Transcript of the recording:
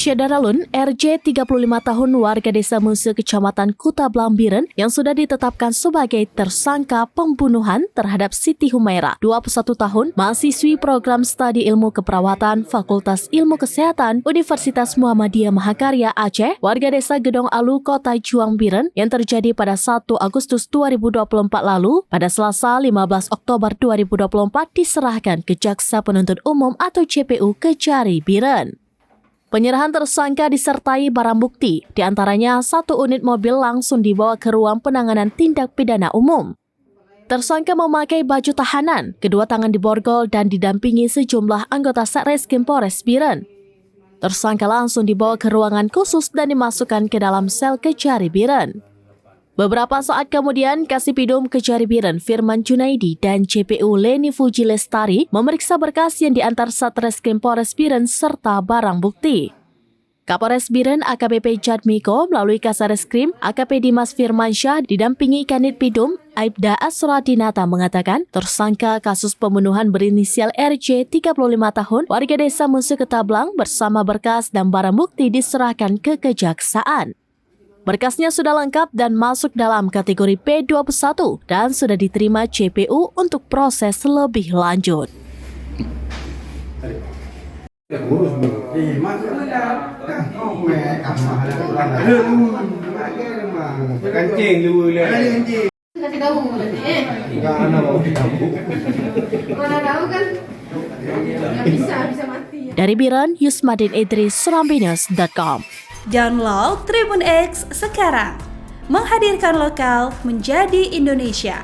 Syadaralun, RJ 35 tahun warga desa Muse Kecamatan Kuta Blambiren yang sudah ditetapkan sebagai tersangka pembunuhan terhadap Siti Humaira, 21 tahun, mahasiswi program studi ilmu keperawatan Fakultas Ilmu Kesehatan Universitas Muhammadiyah Mahakarya Aceh, warga desa Gedong Alu, Kota Juang Biren yang terjadi pada 1 Agustus 2024 lalu, pada Selasa 15 Oktober 2024 diserahkan ke Jaksa Penuntut Umum atau JPU Kejari Biren. Penyerahan tersangka disertai barang bukti, diantaranya 1 unit mobil langsung dibawa ke ruang penanganan tindak pidana umum. Tersangka memakai baju tahanan, kedua tangan diborgol dan didampingi sejumlah anggota Satreskrim Polres Biren. Tersangka langsung dibawa ke ruangan khusus dan dimasukkan ke dalam sel Kejari Biren. Beberapa saat kemudian, Kasipidum Kejari Biren Firman Junaidi dan JPU Leni Fuji Lestari memeriksa berkas yang diantar Satreskrim Polres Biren serta barang bukti. Kapolres Biren AKBP Jadmiko melalui Kasareskrim AKP Dimas Firmansyah didampingi Kanit Pidum Aibda Asradinata mengatakan tersangka kasus pembunuhan berinisial RJ 35 tahun warga desa Muse Ketablang bersama berkas dan barang bukti diserahkan ke kejaksaan. Berkasnya sudah lengkap dan masuk dalam kategori P21 dan sudah diterima JPU untuk proses lebih lanjut. Dari Biren, Yusmadin Idris, Serambinews.com. Download Tribun X sekarang, menghadirkan lokal menjadi Indonesia.